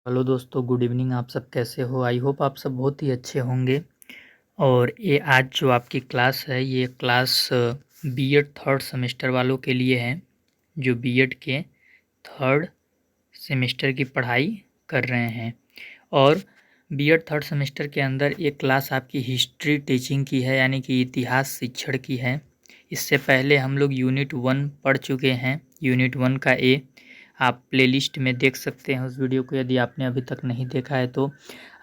Hello दोस्तों, good evening. आप सब कैसे हो? आई होप आप सब बहुत ही अच्छे होंगे। और ये आज जो आपकी क्लास है, ये क्लास बीएड थर्ड सेमेस्टर वालों के लिए है, जो बीएड के थर्ड सेमेस्टर की पढ़ाई कर रहे हैं। और बीएड थर्ड सेमेस्टर के अंदर एक क्लास आपकी हिस्ट्री टीचिंग की है, यानी कि इतिहास शिक्षण की है। इससे पहले हम लोग यूनिट 1 पढ़ चुके हैं। यूनिट 1 का ए आप प्लेलिस्ट में देख सकते हैं उस वीडियो को, यदि आपने अभी तक नहीं देखा है तो।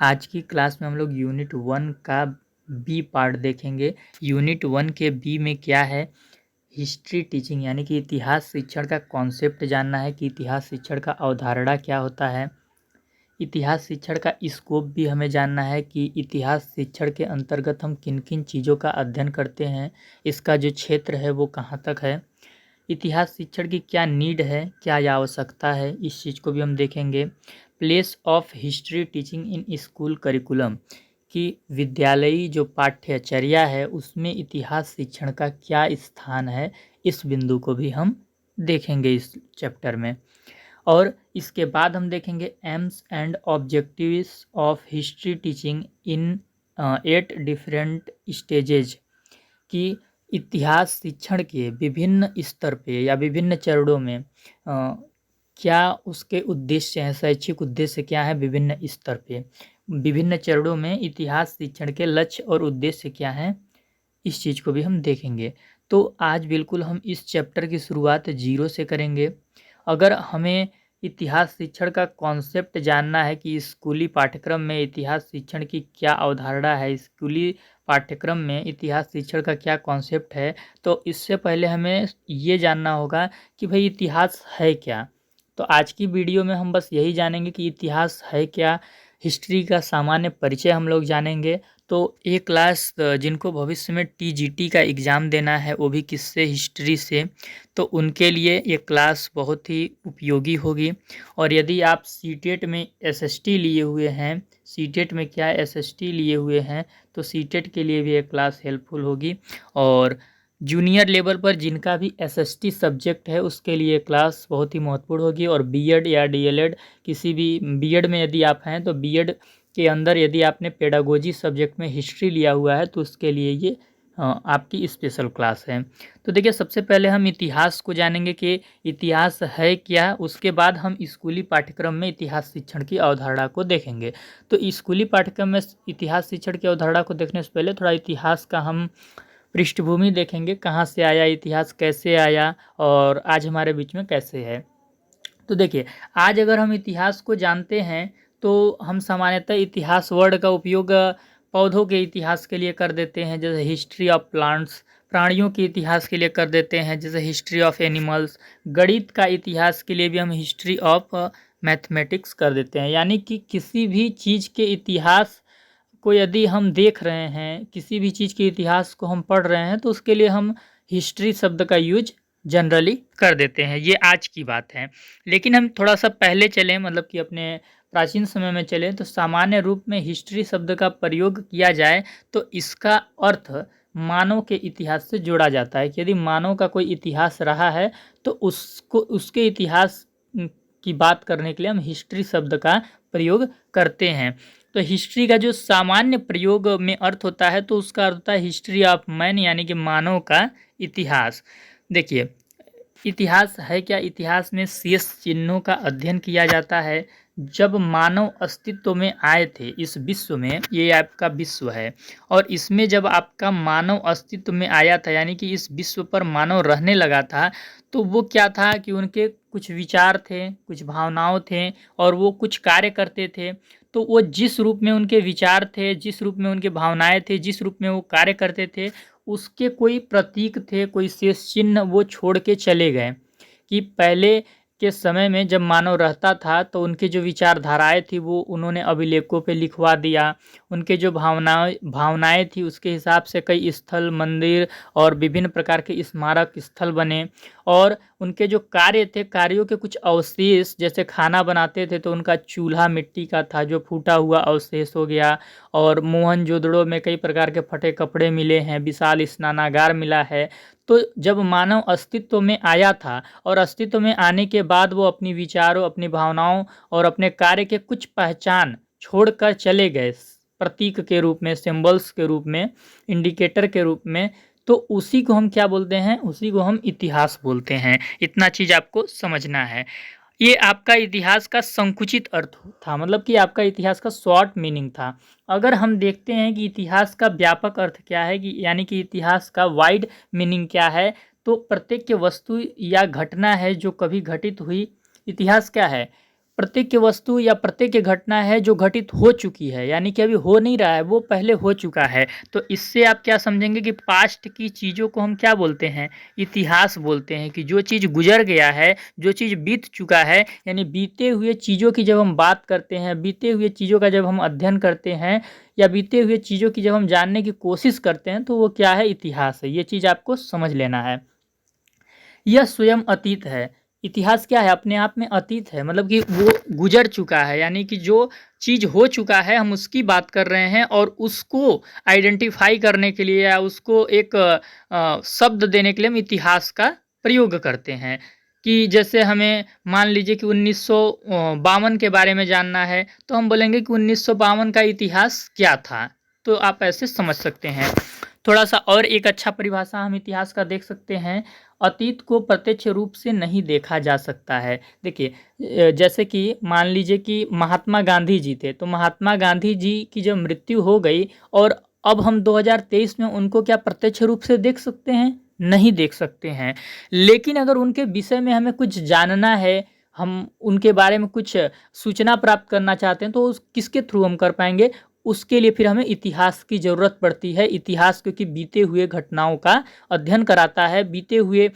आज की क्लास में हम लोग यूनिट 1 का बी पार्ट देखेंगे। यूनिट 1 के बी में क्या है? हिस्ट्री टीचिंग, यानी कि इतिहास शिक्षण का कॉन्सेप्ट जानना है कि इतिहास शिक्षण का अवधारणा क्या होता है। इतिहास शिक्षण का स्कोप भी हमें जानना है कि इतिहास शिक्षण के अंतर्गत हम किन किन चीज़ों का अध्ययन करते हैं, इसका जो क्षेत्र है वो कहाँ तक है। इतिहास शिक्षण की क्या नीड है, क्या आवश्यकता है, इस चीज़ को भी हम देखेंगे। Place of history teaching in school curriculum, कि विद्यालयी जो पाठ्यचर्या है उसमें इतिहास शिक्षण का क्या स्थान है, इस बिंदु को भी हम देखेंगे इस चैप्टर में। और इसके बाद हम देखेंगे AIIMS and objectives of history teaching in 8 different stages, कि इतिहास शिक्षण के विभिन्न स्तर पे या विभिन्न चरणों में क्या उसके उद्देश्य हैं, शैक्षिक उद्देश्य क्या है विभिन्न स्तर पे, विभिन्न चरणों में इतिहास शिक्षण के लक्ष्य और उद्देश्य क्या हैं, इस चीज़ को भी हम देखेंगे। तो आज बिल्कुल हम इस चैप्टर की शुरुआत जीरो से करेंगे। अगर हमें इतिहास शिक्षण का कॉन्सेप्ट जानना है कि स्कूली पाठ्यक्रम में इतिहास शिक्षण की क्या अवधारणा है, स्कूली पाठ्यक्रम में इतिहास शिक्षण का क्या कॉन्सेप्ट है, तो इससे पहले हमें ये जानना होगा कि भाई इतिहास है क्या। तो आज की वीडियो में हम बस यही जानेंगे कि इतिहास है क्या, हिस्ट्री का सामान्य परिचय हम लोग जानेंगे। तो ये क्लास जिनको भविष्य में टीजीटी का एग्ज़ाम देना है, वो भी किससे, हिस्ट्री से, तो उनके लिए ये क्लास बहुत ही उपयोगी होगी। और यदि आप सीटेट में एसएसटी लिए हुए हैं, सीटेट में क्या एसएसटी लिए हुए हैं, तो सीटेट के लिए भी ये क्लास हेल्पफुल होगी। और जूनियर लेवल पर जिनका भी एसएसटी सब्जेक्ट है उसके लिए क्लास बहुत ही महत्वपूर्ण होगी। और बीएड या डीएलएड, किसी भी बीएड में यदि आप हैं तो बीएड के अंदर यदि आपने पेडागोजी सब्जेक्ट में हिस्ट्री लिया हुआ है तो उसके लिए ये आपकी स्पेशल क्लास है। तो देखिए, सबसे पहले हम इतिहास को जानेंगे कि इतिहास है क्या, उसके बाद हम स्कूली पाठ्यक्रम में इतिहास शिक्षण की अवधारणा को देखेंगे। तो स्कूली पाठ्यक्रम में इतिहास शिक्षण की अवधारणा को देखने से पहले थोड़ा इतिहास का हम पृष्ठभूमि देखेंगे, कहाँ से आया इतिहास, कैसे आया और आज हमारे बीच में कैसे है। तो देखिए, आज अगर हम इतिहास को जानते हैं तो हम सामान्यतः इतिहास वर्ड का उपयोग पौधों के इतिहास के लिए कर देते हैं, जैसे हिस्ट्री ऑफ प्लांट्स, प्राणियों के इतिहास के लिए कर देते हैं जैसे हिस्ट्री ऑफ एनिमल्स। गणित का इतिहास के लिए भी हम हिस्ट्री ऑफ मैथमेटिक्स कर देते हैं। यानी कि किसी भी चीज़ के इतिहास को यदि हम देख रहे हैं, किसी भी चीज़ के इतिहास को हम पढ़ रहे हैं, तो उसके लिए हम हिस्ट्री शब्द का यूज जनरली कर देते हैं। ये आज की बात है। लेकिन हम थोड़ा सा पहले चलें, मतलब कि अपने प्राचीन समय में चलें, तो सामान्य रूप में हिस्ट्री शब्द का प्रयोग किया जाए तो इसका अर्थ मानव के इतिहास से जोड़ा जाता है कि यदि मानव का कोई इतिहास रहा है तो उसको, उसके इतिहास की बात करने के लिए हम हिस्ट्री शब्द का प्रयोग करते हैं। तो हिस्ट्री का जो सामान्य प्रयोग में अर्थ होता है तो उसका अर्थ होता है हिस्ट्री ऑफ मैन, यानी कि मानव का इतिहास। देखिए, इतिहास है क्या? इतिहास में शेष चिन्हों का अध्ययन किया जाता है। जब मानव अस्तित्व में आए थे इस विश्व में, ये आपका विश्व है, और इसमें जब आपका मानव अस्तित्व में आया था, यानी कि इस विश्व पर मानव रहने लगा था, तो वो क्या था कि उनके कुछ विचार थे, कुछ भावनाओं थे और वो कुछ कार्य करते थे। तो वो जिस रूप में उनके विचार थे, जिस रूप में उनके भावनाएं थे, जिस रूप में वो कार्य करते थे, उसके कोई प्रतीक थे, कोई शेष चिन्ह वो छोड़ के चले गए। कि पहले के समय में जब मानव रहता था तो उनकी जो विचारधाराएं थी वो उन्होंने अभिलेखों पे लिखवा दिया। उनके जो भावनाएं थी उसके हिसाब से कई स्थल, मंदिर और विभिन्न प्रकार के स्मारक स्थल बने। और उनके जो कार्य थे, कार्यों के कुछ अवशेष, जैसे खाना बनाते थे तो उनका चूल्हा मिट्टी का था जो फूटा हुआ अवशेष हो गया, और मोहनजोदड़ो में कई प्रकार के फटे कपड़े मिले हैं, विशाल स्नानागार मिला है। तो जब मानव अस्तित्व में आया था और अस्तित्व में आने के बाद वो अपनी विचारों, अपनी भावनाओं और अपने कार्य के कुछ पहचान छोड़कर चले गए, प्रतीक के रूप में, सिंबल्स के रूप में, इंडिकेटर के रूप में, तो उसी को हम क्या बोलते हैं? उसी को हम इतिहास बोलते हैं। इतना चीज़ आपको समझना है। ये आपका इतिहास का संकुचित अर्थ था, मतलब कि आपका इतिहास का शॉर्ट मीनिंग था। अगर हम देखते हैं कि इतिहास का व्यापक अर्थ क्या है, कि यानी कि इतिहास का वाइड मीनिंग क्या है, तो प्रत्येक वस्तु या घटना है जो कभी घटित हुई। इतिहास क्या है? प्रत्येक वस्तु या प्रत्येक घटना है जो घटित हो चुकी है, यानी कि अभी हो नहीं रहा है, वो पहले हो चुका है। तो इससे आप क्या समझेंगे कि पास्ट की चीज़ों को हम क्या बोलते हैं? इतिहास बोलते हैं। कि जो चीज़ गुजर गया है, जो चीज़ बीत चुका है, यानी बीते हुए चीज़ों की जब हम बात करते हैं, बीते हुए चीज़ों का जब हम अध्ययन करते हैं, या बीते हुए चीज़ों की जब हम जानने की कोशिश करते हैं, तो वो क्या है? इतिहास है। ये चीज़ आपको समझ लेना है। यह स्वयं अतीत है। इतिहास क्या है? अपने आप में अतीत है, मतलब कि वो गुजर चुका है, यानी कि जो चीज़ हो चुका है हम उसकी बात कर रहे हैं, और उसको आइडेंटिफाई करने के लिए या उसको एक शब्द देने के लिए हम इतिहास का प्रयोग करते हैं। कि जैसे हमें मान लीजिए कि 1952 के बारे में जानना है, तो हम बोलेंगे कि 1952 का इतिहास क्या था। तो आप ऐसे समझ सकते हैं। थोड़ा सा और एक अच्छा परिभाषा हम इतिहास का देख सकते हैं। अतीत को प्रत्यक्ष रूप से नहीं देखा जा सकता है। देखिए, जैसे कि मान लीजिए कि महात्मा गांधी जी थे, तो महात्मा गांधी जी की जब मृत्यु हो गई, और अब हम 2023 में उनको क्या प्रत्यक्ष रूप से देख सकते हैं? नहीं देख सकते हैं। लेकिन अगर उनके विषय में हमें कुछ जानना है, हम उनके बारे में कुछ सूचना प्राप्त करना चाहते हैं, तो उस किसके थ्रू हम कर पाएंगे? उसके लिए फिर हमें इतिहास की ज़रूरत पड़ती है। इतिहास क्योंकि बीते हुए घटनाओं का अध्ययन कराता है, बीते हुए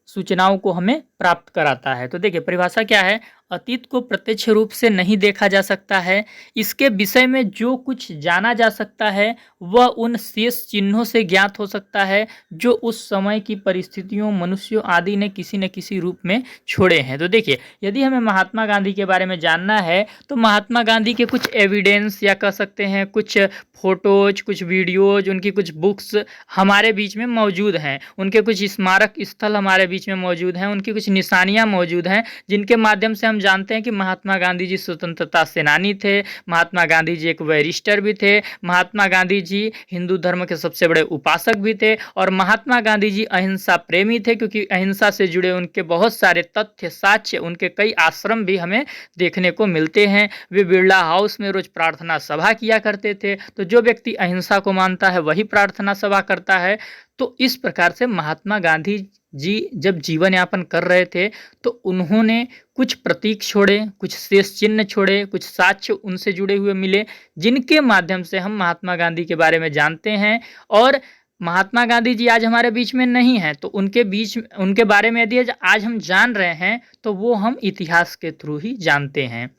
सूचनाओं को हमें प्राप्त कराता है। तो देखिए, परिभाषा क्या है? अतीत को प्रत्यक्ष रूप से नहीं देखा जा सकता है। इसके विषय में जो कुछ जाना जा सकता है वह उन शेष चिन्हों से ज्ञात हो सकता है जो उस समय की परिस्थितियों, मनुष्यों आदि ने किसी न किसी रूप में छोड़े हैं। तो देखिए, यदि हमें महात्मा गांधी के बारे में जानना है, तो महात्मा गांधी के कुछ एविडेंस, या कह सकते हैं कुछ फोटोज, कुछ वीडियोज, उनकी कुछ बुक्स हमारे बीच में मौजूद हैं। उनके कुछ स्मारक स्थल हमारे बीच में मौजूद हैं, उनकी कुछ निशानियां मौजूद हैं, जिनके माध्यम से हम जानते हैं कि महात्मा गांधी जी स्वतंत्रता सेनानी थे, महात्मा गांधी जी एक बैरिस्टर भी थे, महात्मा गांधी जी हिंदू धर्म के सबसे बड़े उपासक भी थे, और महात्मा गांधी जी अहिंसा प्रेमी थे, क्योंकि अहिंसा से जुड़े उनके बहुत सारे तथ्य, साक्ष्य, उनके कई आश्रम भी हमें देखने को मिलते हैं। वे बिरला हाउस में रोज प्रार्थना सभा किया करते थे। तो जो व्यक्ति अहिंसा को मानता है वही प्रार्थना सभा करता है। तो इस प्रकार से महात्मा गांधी जी जब जीवन यापन कर रहे थे, तो उन्होंने कुछ प्रतीक छोड़े, कुछ शेष चिन्ह छोड़े, कुछ साक्ष्य उनसे जुड़े हुए मिले, जिनके माध्यम से हम महात्मा गांधी के बारे में जानते हैं। और महात्मा गांधी जी आज हमारे बीच में नहीं हैं, तो उनके बारे में यदि आज हम जान रहे हैं, तो वो हम इतिहास के थ्रू ही जानते हैं।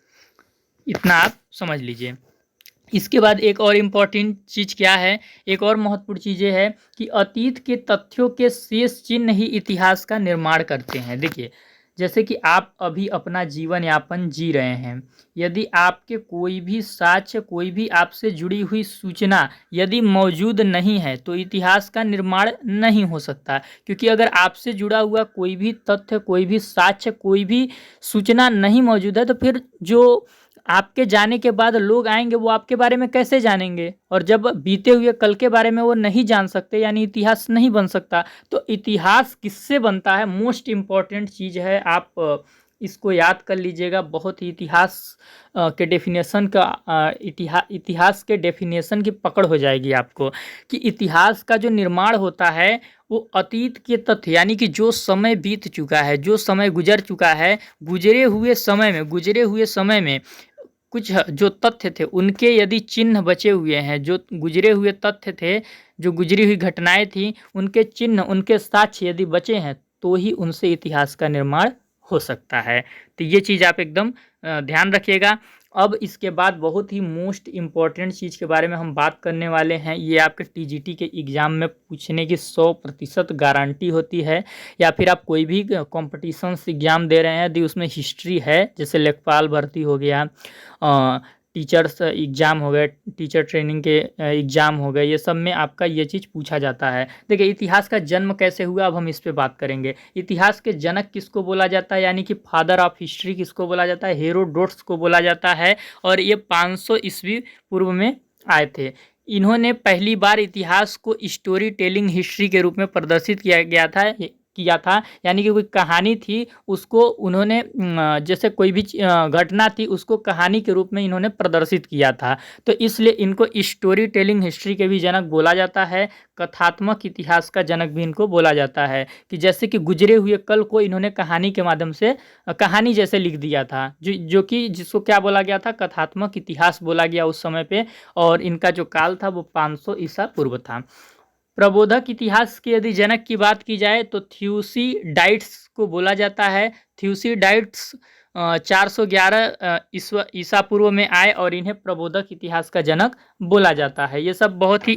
इतना आप समझ लीजिए। इसके बाद एक और इम्पॉर्टेंट चीज़ क्या है? एक और महत्वपूर्ण चीज़ ये है कि अतीत के तथ्यों के शेष चिन्ह ही इतिहास का निर्माण करते हैं। देखिए, जैसे कि आप अभी अपना जीवन यापन जी रहे हैं, यदि आपके कोई भी साक्ष्य, कोई भी आपसे जुड़ी हुई सूचना यदि मौजूद नहीं है, तो इतिहास का निर्माण नहीं हो सकता। क्योंकि अगर आपसे जुड़ा हुआ कोई भी तथ्य, कोई भी साक्ष्य, कोई भी सूचना नहीं मौजूद है, तो फिर जो आपके जाने के बाद लोग आएंगे, वो आपके बारे में कैसे जानेंगे? और जब बीते हुए कल के बारे में वो नहीं जान सकते, यानी इतिहास नहीं बन सकता। तो इतिहास किससे बनता है? मोस्ट इम्पॉर्टेंट चीज़ है, आप इसको याद कर लीजिएगा। बहुत ही इतिहास के डेफिनेशन का इतिहास के डेफिनेशन की पकड़ हो जाएगी आपको, कि इतिहास का जो निर्माण होता है वो अतीत के तथ्य, यानी कि जो समय बीत चुका है, जो समय गुजर चुका है, गुजरे हुए समय में कुछ जो तथ्य थे उनके यदि चिन्ह बचे हुए हैं, जो गुजरे हुए तथ्य थे, जो गुजरी हुई घटनाएं थी, उनके चिन्ह, उनके साक्ष्य यदि बचे हैं, तो ही उनसे इतिहास का निर्माण हो सकता है। तो ये चीज़ आप एकदम ध्यान रखिएगा। अब इसके बाद बहुत ही मोस्ट इम्पॉर्टेंट चीज़ के बारे में हम बात करने वाले हैं। ये आपके टीजीटी के एग्ज़ाम में पूछने की 100% गारंटी होती है, या फिर आप कोई भी कॉम्पिटिशन्स एग्ज़ाम दे रहे हैं यदि उसमें हिस्ट्री है, जैसे लेखपाल भर्ती हो गया, टीचर्स एग्ज़ाम हो गए, टीचर ट्रेनिंग के एग्ज़ाम हो गए, ये सब में आपका ये चीज़ पूछा जाता है। देखिए इतिहास का जन्म कैसे हुआ, अब हम इस पे बात करेंगे। इतिहास के जनक किसको बोला जाता है, यानी कि फादर ऑफ हिस्ट्री किसको बोला जाता है, हेरोडोट्स को बोला जाता है। और ये 500 ईस्वी पूर्व में आए थे। इन्होंने पहली बार इतिहास को स्टोरी टेलिंग हिस्ट्री के रूप में प्रदर्शित किया था, यानी कि कोई कहानी थी उसको उन्होंने जैसे कोई भी घटना थी उसको कहानी के रूप में इन्होंने प्रदर्शित किया था। तो इसलिए इनको स्टोरी टेलिंग हिस्ट्री के भी जनक बोला जाता है, कथात्मक इतिहास का जनक भी इनको बोला जाता है। कि जैसे कि गुजरे हुए कल को इन्होंने कहानी के माध्यम से कहानी जैसे लिख दिया था, जो कि जिसको क्या बोला गया था, कथात्मक इतिहास बोला गया उस समय पे। और इनका जो काल था वो 500 ईसा पूर्व था। प्रबोधक इतिहास के यदि जनक की बात की जाए तो थ्यूसिडाइड्स को बोला जाता है। थ्यूसिडाइड्स 411 ईसा पूर्व में आए और इन्हें प्रबोधक इतिहास का जनक बोला जाता है। ये सब बहुत ही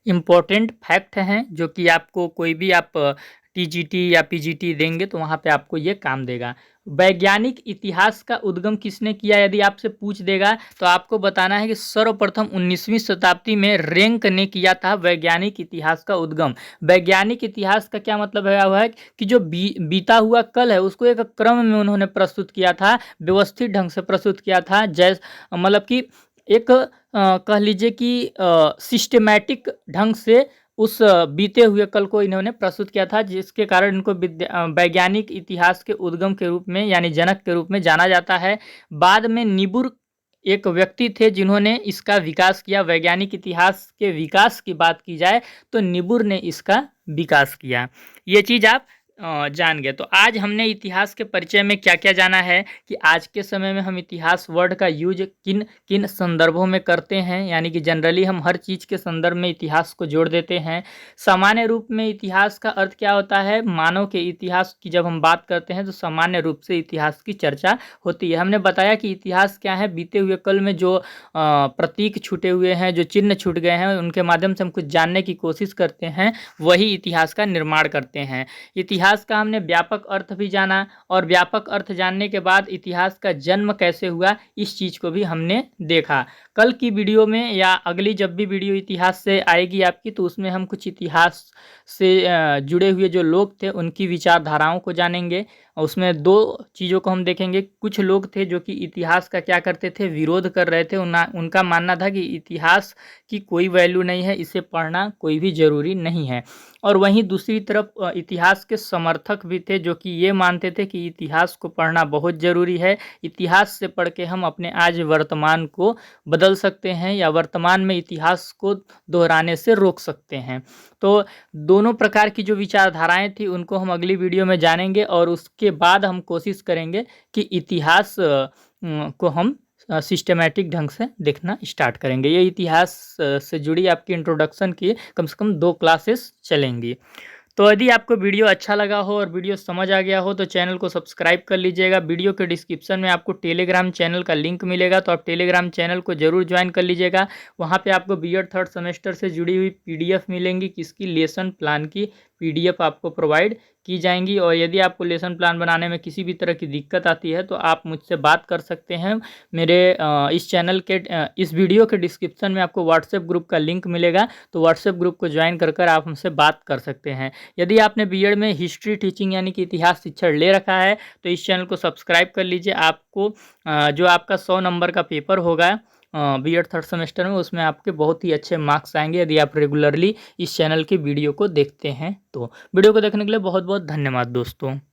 इम्पोर्टेंट फैक्ट हैं, जो कि आपको कोई भी आप टीजीटी या पीजीटी देंगे तो वहाँ पे आपको ये काम देगा। वैज्ञानिक इतिहास का उद्गम किसने किया, यदि आपसे पूछ देगा तो आपको बताना है कि सर्वप्रथम 19वीं शताब्दी में रेंक ने किया था वैज्ञानिक इतिहास का उद्गम। वैज्ञानिक इतिहास का क्या मतलब है, वह है कि जो बीता हुआ कल है उसको एक क्रम में उन्होंने प्रस्तुत किया था, व्यवस्थित ढंग से प्रस्तुत किया था। मतलब कि एक कह लीजिए कि सिस्टमैटिक ढंग से उस बीते हुए कल को इन्होंने प्रस्तुत किया था, जिसके कारण इनको वैज्ञानिक इतिहास के उद्गम के रूप में यानी जनक के रूप में जाना जाता है। बाद में निबुर एक व्यक्ति थे जिन्होंने इसका विकास किया। वैज्ञानिक इतिहास के विकास की बात की जाए तो निबुर ने इसका विकास किया। ये चीज़ आप जान गए। तो आज हमने इतिहास के परिचय में क्या क्या जाना है, कि आज के समय में हम इतिहास वर्ड का यूज किन किन संदर्भों में करते हैं, यानी कि जनरली हम हर चीज़ के संदर्भ में इतिहास को जोड़ देते हैं। सामान्य रूप में इतिहास का अर्थ क्या होता है, मानव के इतिहास की जब हम बात करते हैं तो सामान्य रूप से इतिहास की चर्चा होती है। हमने बताया कि इतिहास क्या है, बीते हुए कल में जो प्रतीक छूटे हुए हैं, जो चिन्ह छूट गए हैं, उनके माध्यम से हम कुछ जानने की कोशिश करते हैं, वही इतिहास का निर्माण करते हैं। इतिहास का हमने व्यापक अर्थ भी जाना, और व्यापक अर्थ जानने के बाद इतिहास का जन्म कैसे हुआ इस चीज़ को भी हमने देखा। कल की वीडियो में या अगली जब भी वीडियो इतिहास से आएगी आपकी, तो उसमें हम कुछ इतिहास से जुड़े हुए जो लोग थे उनकी विचारधाराओं को जानेंगे। उसमें दो चीज़ों को हम देखेंगे। कुछ लोग थे जो कि इतिहास का क्या करते थे, विरोध कर रहे थे। उनका मानना था कि इतिहास की कोई वैल्यू नहीं है, इसे पढ़ना कोई भी ज़रूरी नहीं है। और वहीं दूसरी तरफ इतिहास के समर्थक भी थे जो कि ये मानते थे कि इतिहास को पढ़ना बहुत ज़रूरी है। इतिहास से पढ़ के हम अपने आज वर्तमान को बदल सकते हैं, या वर्तमान में इतिहास को दोहराने से रोक सकते हैं। तो दोनों प्रकार की जो विचारधाराएं थी उनको हम अगली वीडियो में जानेंगे, और उसके बाद हम कोशिश करेंगे कि इतिहास को हम सिस्टमैटिक ढंग से देखना स्टार्ट करेंगे। ये इतिहास से जुड़ी आपकी इंट्रोडक्शन की कम से कम 2 क्लासेस चलेंगी। तो यदि आपको वीडियो अच्छा लगा हो और वीडियो समझ आ गया हो तो चैनल को सब्सक्राइब कर लीजिएगा। वीडियो के डिस्क्रिप्शन में आपको टेलीग्राम चैनल का लिंक मिलेगा, तो आप टेलीग्राम चैनल को ज़रूर ज्वाइन कर लीजिएगा। वहाँ पे आपको बीएड 3rd सेमेस्टर से जुड़ी हुई पीडीएफ मिलेंगी, किसकी, लेसन प्लान की पीडीएफ आपको प्रोवाइड की जाएंगी। और यदि आपको लेसन प्लान बनाने में किसी भी तरह की दिक्कत आती है तो आप मुझसे बात कर सकते हैं। मेरे इस चैनल के इस वीडियो के डिस्क्रिप्शन में आपको व्हाट्सएप ग्रुप का लिंक मिलेगा, तो व्हाट्सएप ग्रुप को ज्वाइन कर आप हमसे बात कर सकते हैं। यदि आपने बीएड में हिस्ट्री टीचिंग यानी कि इतिहास शिक्षण ले रखा है तो इस चैनल को सब्सक्राइब कर लीजिए। आपको जो आपका 100 नंबर का पेपर होगा बीएड 3rd सेमेस्टर में, उसमें आपके बहुत ही अच्छे मार्क्स आएंगे यदि आप रेगुलरली इस चैनल की वीडियो को देखते हैं। तो वीडियो को देखने के लिए बहुत बहुत धन्यवाद दोस्तों।